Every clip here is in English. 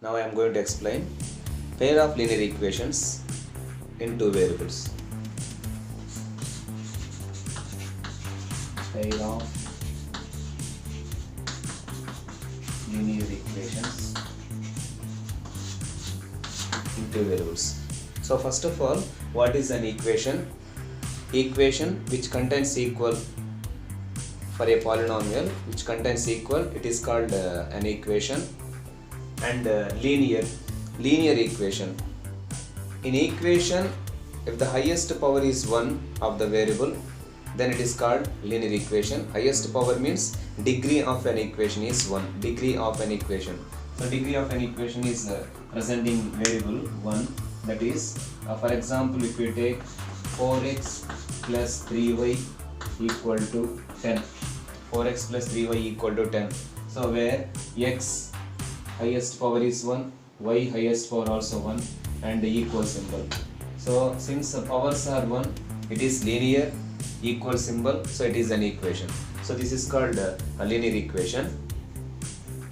Now I am going to explain pair of linear equations in two variables. Pair of linear equations in two variables. So first of all, what is an equation? Equation which contains equal for a polynomial which contains equal, it is called an equation. And linear equation. In equation, if the highest power is 1 of the variable, then it is called linear equation. Highest power means degree of an equation is 1. Degree of an equation. So degree of an equation is presenting variable 1. That is, for example, if we take 4x plus 3y equal to 10. 4x plus 3y equal to 10. So where x highest power is 1, y highest power also 1, and the equal symbol. So since the powers are 1, it is linear, equal symbol, so it is an equation. So this is called a linear equation.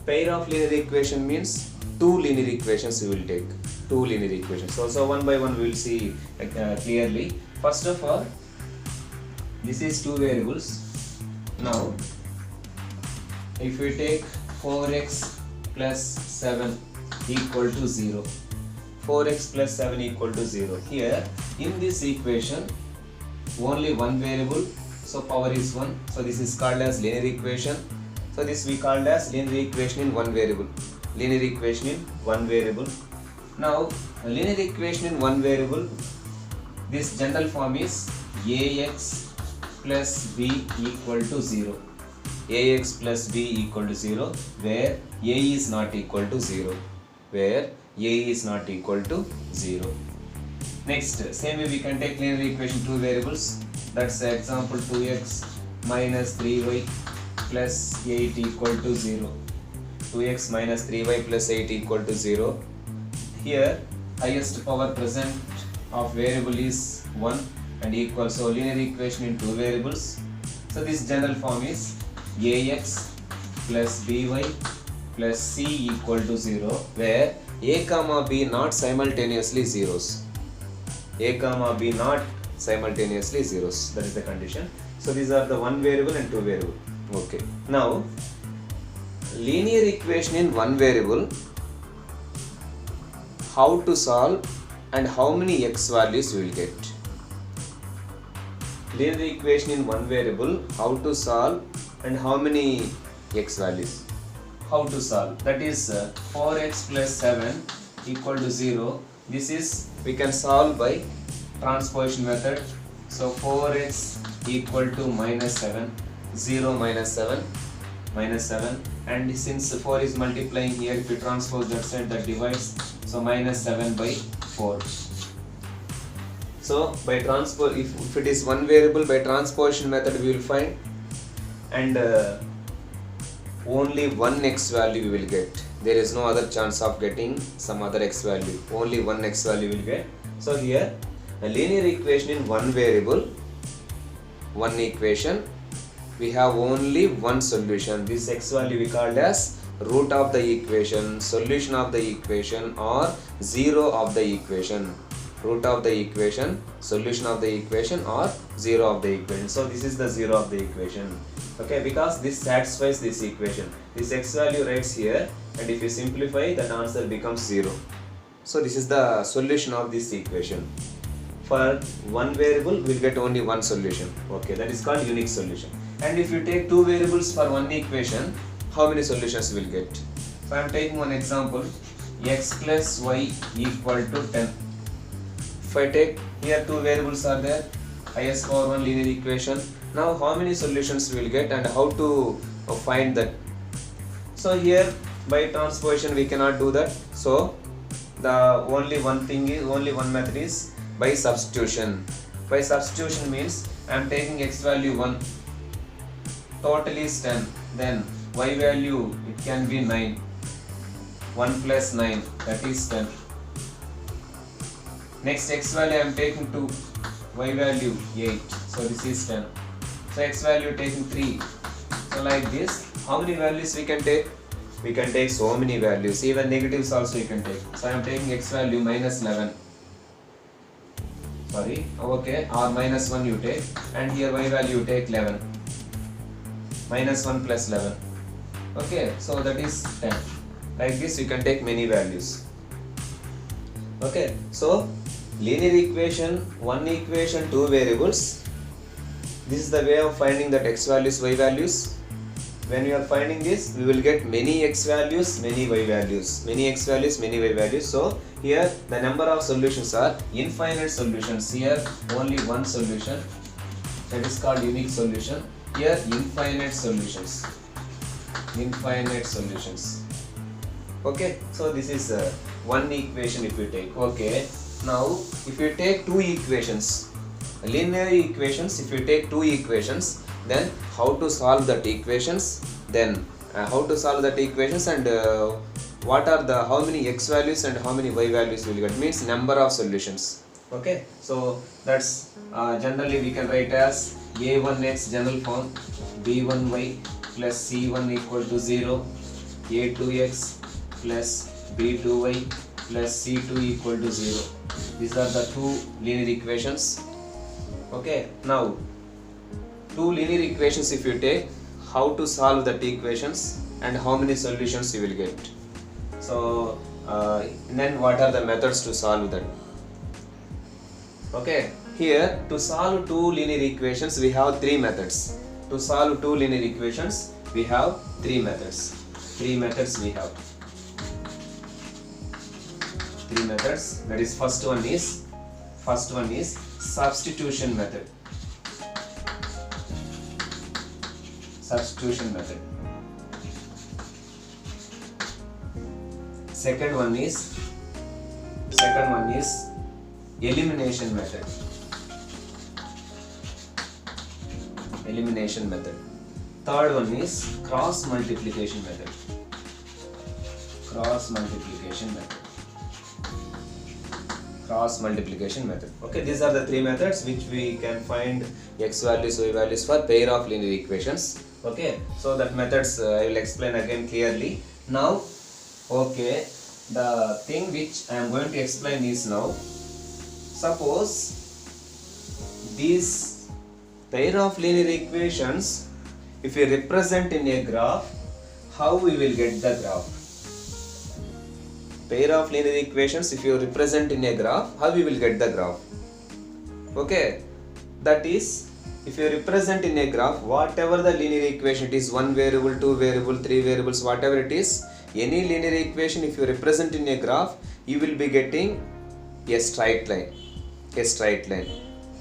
Pair of linear equation means two linear equations you will take. Two linear equations. So one by one we will see clearly. First of all, this is two variables. Now, if we take 4x plus 7 equal to 0. 4x plus 7 equal to 0. Here, in this equation, only one variable, so power is 1. So this is called as linear equation. So this we called as linear equation in one variable. Linear equation in one variable. Now, a linear equation in one variable, this general form is ax plus b equal to 0. Ax plus b equal to 0, where a is not equal to 0. Where a is not equal to 0. Next, same way we can take linear equation two variables. That's example 2x minus 3y plus 8 equal to 0. 2x minus 3y plus 8 equal to 0. Here, highest power present of variable is 1 and equal. So linear equation in two variables. So this general form is ax plus by plus c equal to 0, where a comma b not simultaneously zeros. A comma b not simultaneously zeros. That is the condition. So these are the one variable and two variable. Okay. Now, linear equation in one variable, how to solve and how many x values you will get. Linear equation in one variable, how to solve and how many x values. How to solve? That is 4x plus 7 equal to 0. This is, we can solve by transposition method. So 4x equal to minus 7. 0 minus 7. Minus 7. And since 4 is multiplying here, if you transpose that side, that divides. So minus 7 by 4. So by transpose, if it is one variable, by transposition method we will find, and only one x value we will get. There is no other chance of getting some other x value. Only one x value we will get. So here, a linear equation in one variable, one equation, we have only one solution. This x value we called as root of the equation, solution of the equation, or zero of the equation. Root of the equation, solution of the equation, or zero of the equation. So this is the zero of the equation. Okay, because this satisfies this equation. This x value writes here, and if you simplify, that answer becomes 0. So this is the solution of this equation. For one variable, we will get only one solution. Okay, that is called unique solution. And if you take two variables for one equation, how many solutions you will get? So I am taking one example, x plus y equal to 10. If I take here two variables are there, highest power one linear equation. Now how many solutions we will get and how to find that? So here by transposition we cannot do that. So the only one method is by substitution. By substitution means I am taking x value 1, total is 10, then y value it can be 9, 1 plus 9, that is 10. Next x value I am taking 2, y value 8, so this is 10. So x value taking 3, So like this, how many values we can take? We can take so many values, even negatives also you can take. So I am taking x value minus 11. Sorry, okay, or minus 1 you take, and here y value you take 11. Minus 1 plus 11. Okay, so that is 10. Like this you can take many values. Okay, so linear equation, one equation, two variables. This is the way of finding that x values, y values. When we are finding this, we will get many x values, many y values, many x values, many y values. So here the number of solutions are infinite solutions. Here only one solution, that is called unique solution. Here infinite solutions, infinite solutions. Okay, so this is one equation if you take. Okay, now if you take two equations, linear equations, if you take two equations, then how to solve that equations, then how to solve that equations, and what are the, how many x values and how many y values will get, means number of solutions. Okay, so that's generally we can write as a1x general form, b1y plus c1 equal to 0, a2x plus b2y plus c2 equal to 0. These are the two linear equations. Okay, now two linear equations if you take, how to solve that equations and how many solutions you will get. So then what are the methods to solve that? Okay, here to solve two linear equations we have three methods. To solve two linear equations we have three methods. Three methods we have. Three methods. That is, first one is substitution method. Substitution method. Second one is elimination method. Elimination method. Third one is cross multiplication method. Cross multiplication method. Cross multiplication method. Okay, these are the three methods which we can find x values, y values for pair of linear equations. Okay, so that methods I will explain again clearly. Now, okay, the thing which I am going to explain is now, suppose these pair of linear equations, if we represent in a graph, how we will get the graph? Pair of linear equations, if you represent in a graph, how we will get the graph? Okay, that is, if you represent in a graph, whatever the linear equation it is, one variable, two variable, three variables, whatever it is, any linear equation if you represent in a graph, you will be getting a straight line. A straight line.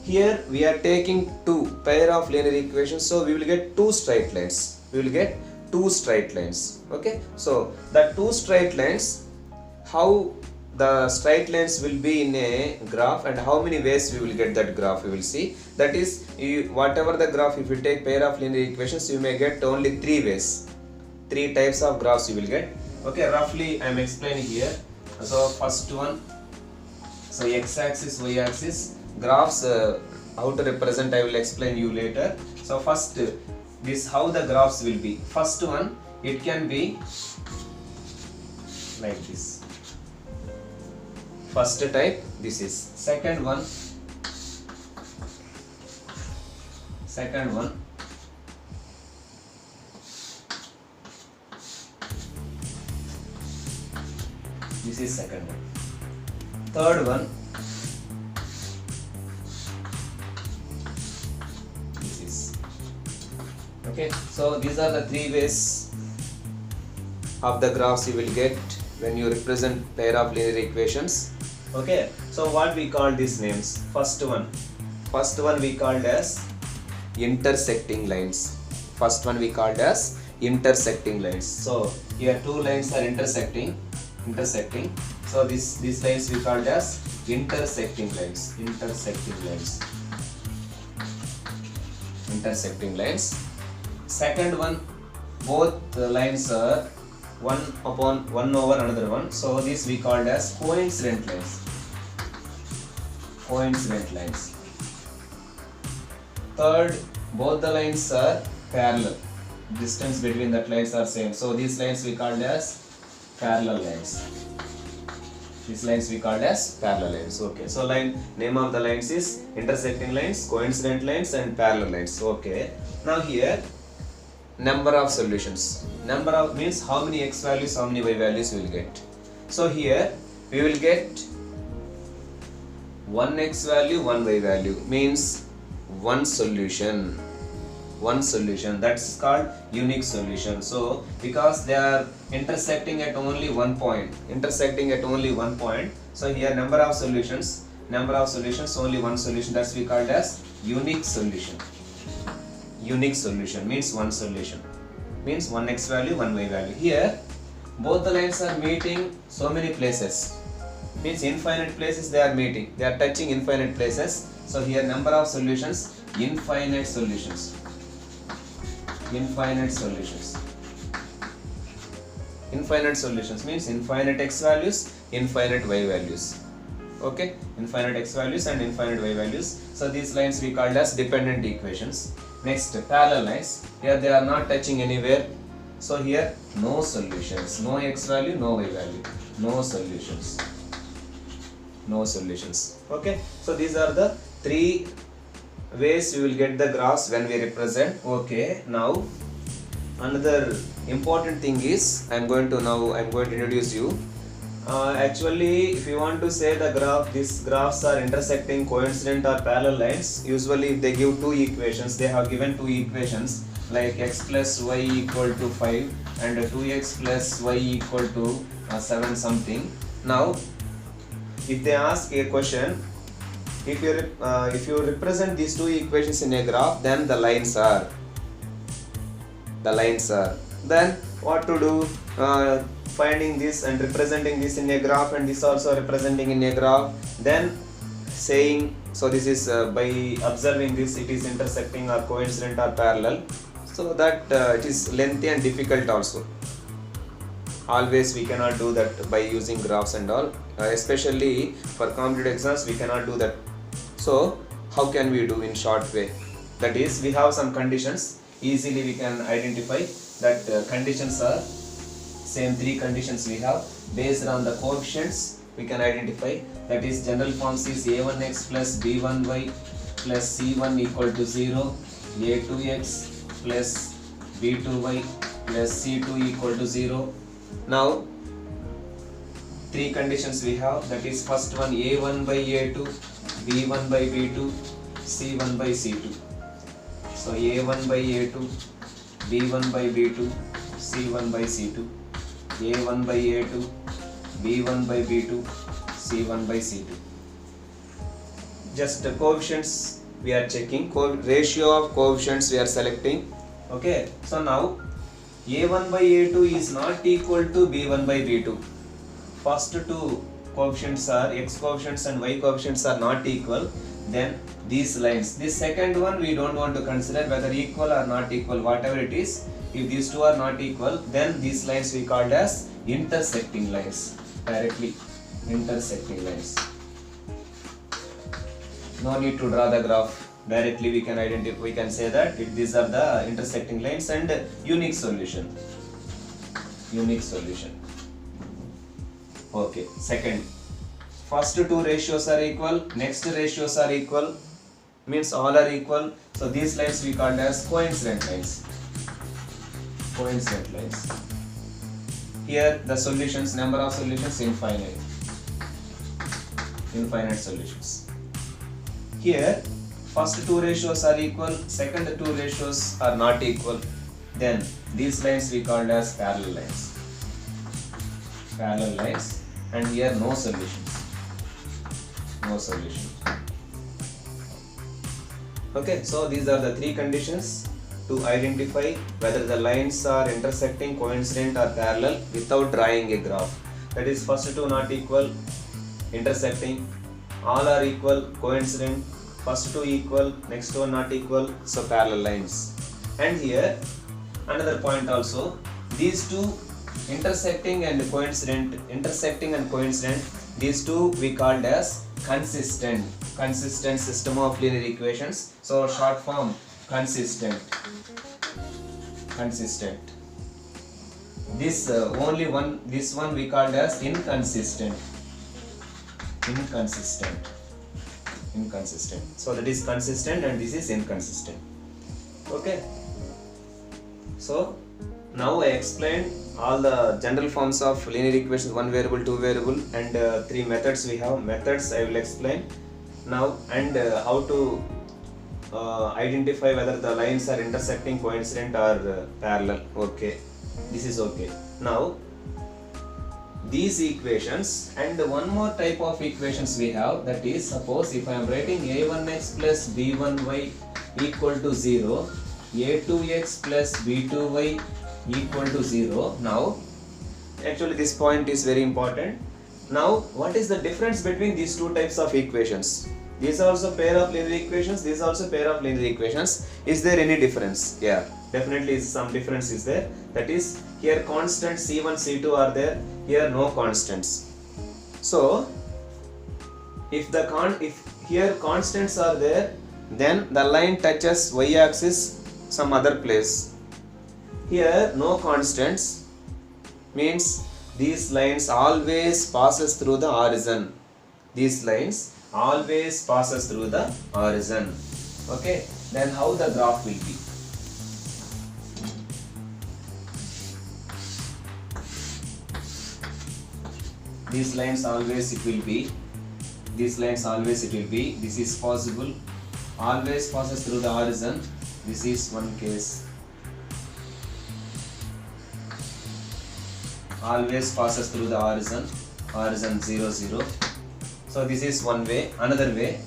Here we are taking two pair of linear equations, so we will get two straight lines. We will get two straight lines. Okay, so the two straight lines, how the straight lines will be in a graph and how many ways we will get that graph, we will see. That is, whatever the graph, if you take pair of linear equations, you may get only three ways. Three types of graphs you will get. Okay, roughly I am explaining here. So first one, so x-axis, y-axis, graphs, how to represent I will explain you later. So first, this how the graphs will be. First one, it can be like this. First type, this is. Second one, this is second one. Third one, this is. Okay, so these are the three ways of the graphs you will get when you represent pair of linear equations. Okay, so what we call these names? First one we called as intersecting lines. First one we called as intersecting lines. So here two lines are intersecting. So these lines we called as intersecting lines. Second one, both lines are one over another one. So this we called as coincident lines. Third, both the lines are parallel. distance between that lines are same. So these lines we called as parallel lines. These lines we called as parallel lines. Okay. So name of the lines is intersecting lines, coincident lines, and parallel lines. Okay. Now here number of solutions. Number of means how many x values, how many y values we will get. So here we will get one x value, one y value, means one solution. One solution, that's called unique solution. So because they are intersecting at only one point, so here number of solutions, only one solution, that's we called as unique solution. Unique solution means one solution, means one x value, one y value. Here both the lines are meeting so many places, means infinite places they are meeting, they are touching infinite places. So here number of solutions, infinite solutions. Infinite solutions means infinite x values, infinite y values. Okay, infinite x values and infinite y values. So these lines we called as dependent equations. Next, parallel lines. Here they are not touching anywhere. So here no solutions, no x value, no y value, no solutions. Okay, so these are the three ways you will get the graphs when we represent. Okay, now another important thing is I'm going to introduce you. Actually, if you want to say the graph, these graphs are intersecting, coincident, or parallel lines, usually if they give two equations, they have given two equations like x plus y equal to 5 and 2x plus y equal to 7 something. Now if they ask a question, if you represent these two equations in a graph, then the lines are. Then what to do? Finding this and representing this in a graph, and this also representing in a graph. Then saying, so this is by observing this, it is intersecting or coincident or parallel. So that it is lengthy and difficult also. Always we cannot do that by using graphs and all. Especially for competitive exams, we cannot do that. So how can we do in short way? That is, we have some conditions. Easily we can identify that conditions are same. Three conditions we have. Based on the coefficients we can identify. That is, general forms is a1x plus b1y plus c1 equal to 0, a2x plus b2y plus c2 equal to 0. Now three conditions we have. That is, first one a1 by a2, b1 by b2, c1 by c2. So a1 by a2, b1 by b2, c1 by c2. a1 by a2, b1 by b2, c1 by c2. Just the coefficients we are checking, ratio of coefficients we are selecting. Okay, so now a1 by a2 is not equal to b1 by b2. First two coefficients are, x coefficients and y coefficients are not equal. Then these lines, this second one we don't want to consider whether equal or not equal, whatever it is. If these two are not equal, then these lines we called as intersecting lines, directly intersecting lines. No need to draw the graph, directly we can identify, we can say that these are the intersecting lines. And unique solution. Okay, second, first two ratios are equal, next ratios are equal, means all are equal. So these lines we called as coincident lines. Here the solutions, number of solutions infinite solutions. Here first two ratios are equal, second two ratios are not equal. Then these lines we called as parallel lines. And here no solutions. Okay, so these are the three conditions to identify whether the lines are intersecting, coincident or parallel without drawing a graph. That is, first two not equal, intersecting, all are equal, coincident, first two equal, next one not equal, so parallel lines. And here another point also, these two intersecting and coincident, these two we called as consistent system of linear equations. So short form consistent consistent. This only one, this one we called as inconsistent. Inconsistent. So that is consistent and this is inconsistent. Okay. So now I explained all the general forms of linear equations, one variable, two variable, and three methods we have. Methods I will explain now, and how to identify whether the lines are intersecting, coincident, or parallel. Okay, this is okay. Now these equations, and one more type of equations we have, that is, suppose if I am writing a1x plus b1y equal to 0, a2x plus b2y equal to 0. Now actually this point is very important. Now what is the difference between these two types of equations? These are also pair of linear equations, these are also pair of linear equations. Is there any difference? Yeah, definitely some difference is there. That is, here constants c1, c2 are there, here no constants. So if here constants are there, then the line touches y-axis some other place. Here no constants means these lines always passes through the horizon. These lines always passes through the horizon. Okay, then how the graph will be? These lines always it will be. These lines always it will be. This is possible. Always passes through the horizon. This is one case. Always passes through the horizon. Horizon 0, 0. So this is one way. Another way,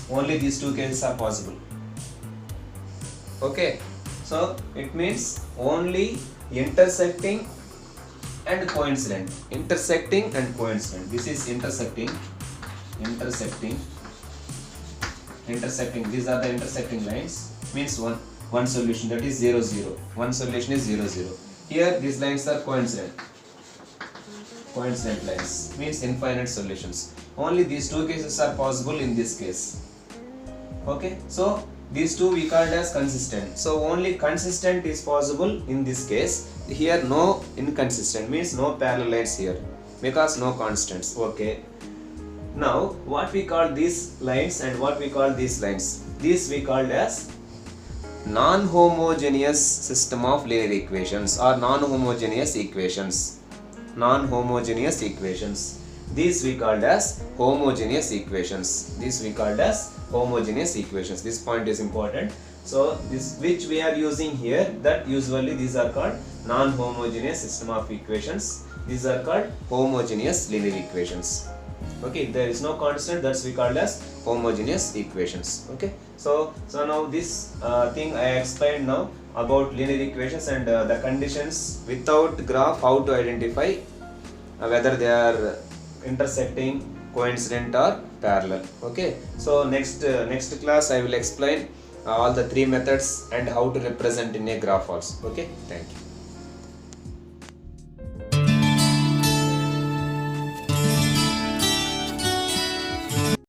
only these two cases are possible. Okay, so it means only intersecting and coincident. Intersecting and coincident. This is intersecting. These are the intersecting lines. Means one solution, that is 0, 0. One solution is 0, 0. Here these lines are coincident. Coincident lines means infinite solutions. Only these two cases are possible in this case. Okay, so these two we called as consistent. So only consistent is possible in this case. Here no inconsistent means no parallel lines here because no constants. Okay. Now what we call these lines and what we call these lines? These we called as non-homogeneous system of linear equations or non-homogeneous equations. Non-homogeneous equations. These we called as homogeneous equations. These we called as homogeneous equations. This point is important. So this which we are using here, that usually these are called non-homogeneous system of equations. These are called homogeneous linear equations. Okay, if there is no constant, that's we called as homogeneous equations. Okay, so now this thing I explained now about linear equations and the conditions without graph, how to identify whether they are intersecting, coincident, or parallel. Okay, so next class I will explain all the three methods and how to represent in a graph also. Okay, thank you.